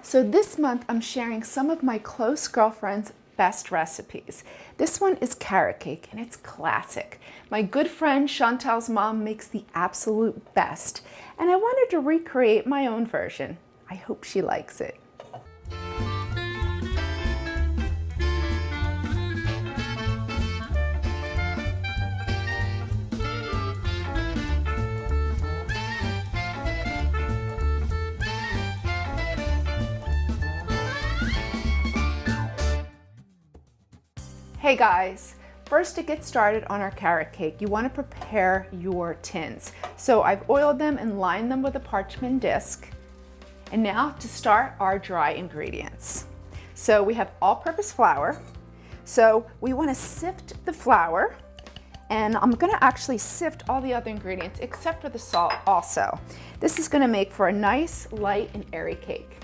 So this month I'm sharing some of my close girlfriends' best recipes. This one is carrot cake and it's classic. My good friend Chantal's mom makes the absolute best and I wanted to recreate my own version. I hope she likes it. Hey guys, first to get started on our carrot cake, you want to prepare your tins. So I've oiled them and lined them with a parchment disc. And now to start our dry ingredients. So we have all-purpose flour. So we want to sift the flour, and I'm going to actually sift all the other ingredients except for the salt also. This is going to make for a nice, light, and airy cake.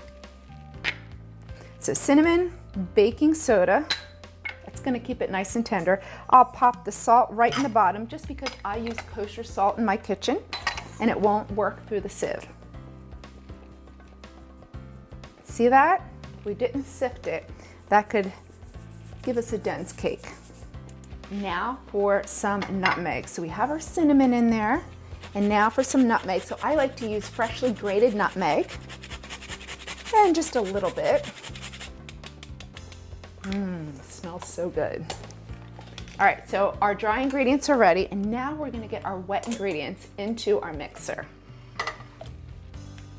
So cinnamon, baking soda. It's going to keep it nice and tender. I'll pop the salt right in the bottom just because I use kosher salt in my kitchen and it won't work through the sieve. See that? We didn't sift it. That could give us a dense cake. Now for some nutmeg. So we have our cinnamon in there, and now for some nutmeg. So I like to use freshly grated nutmeg and just a little bit. Smells so good. All right, so our dry ingredients are ready, and now we're gonna get our wet ingredients into our mixer.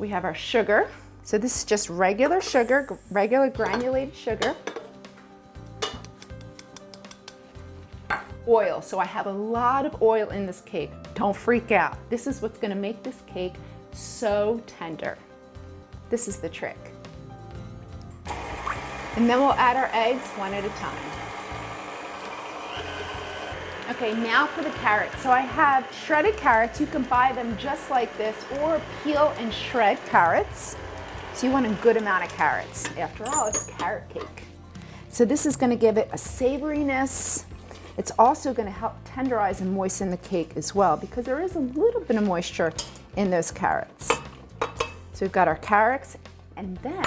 We have our sugar. So this is just regular sugar, regular granulated sugar. Oil, so I have a lot of oil in this cake. Don't freak out. This is what's gonna make this cake so tender. This is the trick. And then we'll add our eggs one at a time. Okay, now for the carrots. So I have shredded carrots. You can buy them just like this or peel and shred carrots. So you want a good amount of carrots. After all, it's carrot cake. So this is gonna give it a savoriness. It's also gonna help tenderize and moisten the cake as well because there is a little bit of moisture in those carrots. So we've got our carrots, and then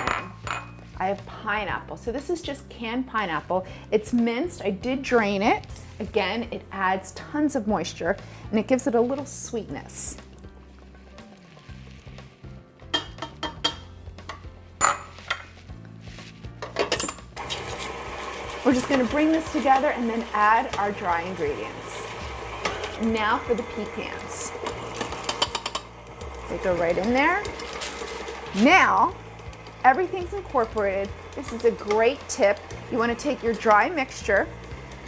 I have pineapple. So this is just canned pineapple. It's minced. I did drain it. Again, it adds tons of moisture and it gives it a little sweetness. We're just gonna bring this together and then add our dry ingredients. And now for the pecans. They go right in there. Now, everything's incorporated. This is a great tip. You want to take your dry mixture,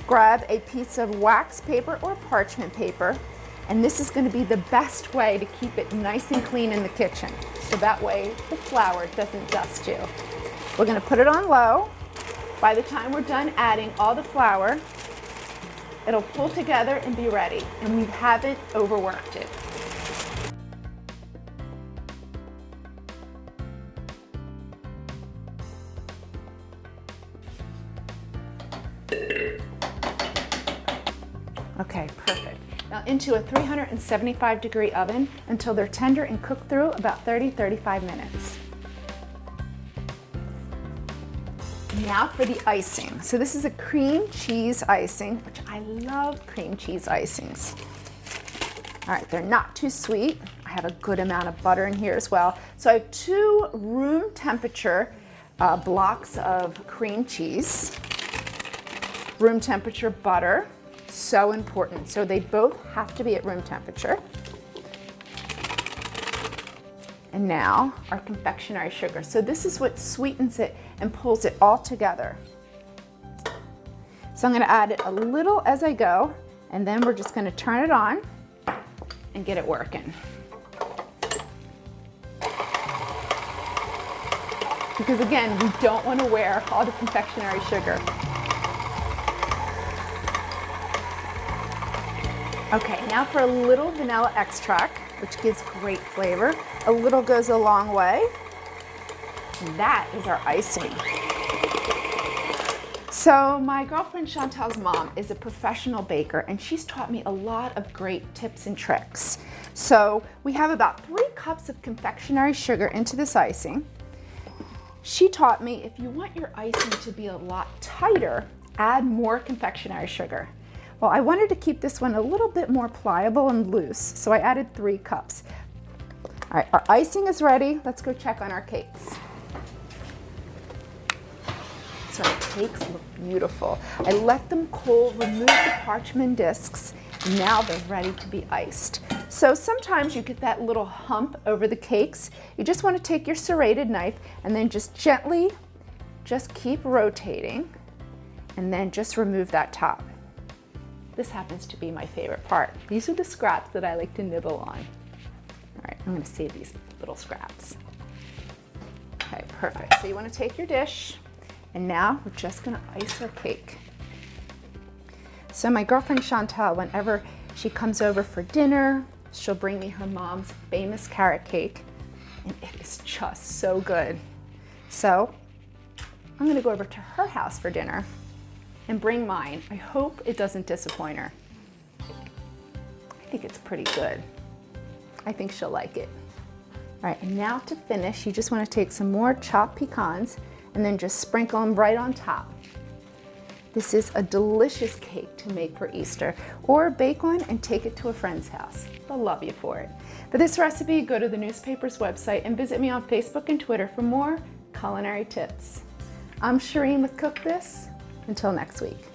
grab a piece of wax paper or parchment paper, and this is going to be the best way to keep it nice and clean in the kitchen. So that way the flour doesn't dust you. We're going to put it on low. By the time we're done adding all the flour, it'll pull together and be ready, and we haven't overworked it. Okay, perfect. Now into a 375-degree oven until they're tender and cooked through about 30-35 minutes. Now for the icing. So this is a cream cheese icing, which I love cream cheese icings. All right, they're not too sweet. I have a good amount of butter in here as well. So I have 2 room temperature blocks of cream cheese, room temperature butter. So important. So they both have to be at room temperature. And now our confectionery sugar. So this is what sweetens it and pulls it all together. So I'm going to add it a little as I go, and then we're just going to turn it on and get it working. Because again, we don't want to wear all the confectionery sugar. Okay, now for a little vanilla extract, which gives great flavor. A little goes a long way. And that is our icing. So my girlfriend Chantal's mom is a professional baker, and she's taught me a lot of great tips and tricks. So we have about 3 cups of confectionery sugar into this icing. She taught me if you want your icing to be a lot tighter, add more confectionery sugar. Well, I wanted to keep this one a little bit more pliable and loose, so I added 3 cups. All right, our icing is ready. Let's go check on our cakes. So our cakes look beautiful. I let them cool, remove the parchment discs, and now they're ready to be iced. So sometimes you get that little hump over the cakes. You just want to take your serrated knife and then just gently, just keep rotating, and then just remove that top. This happens to be my favorite part. These are the scraps that I like to nibble on. All right, I'm going to save these little scraps. Okay, perfect. So you want to take your dish, and now we're just going to ice our cake. So my girlfriend Chantal, whenever she comes over for dinner, she'll bring me her mom's famous carrot cake, and it is just so good. So I'm going to go over to her house for dinner and bring mine. I hope it doesn't disappoint her. I think it's pretty good. I think she'll like it. All right, and now to finish, you just want to take some more chopped pecans and then just sprinkle them right on top. This is a delicious cake to make for Easter, or bake one and take it to a friend's house. They'll love you for it. For this recipe, go to the newspaper's website and visit me on Facebook and Twitter for more culinary tips. I'm Shereen with Cook This. Until next week.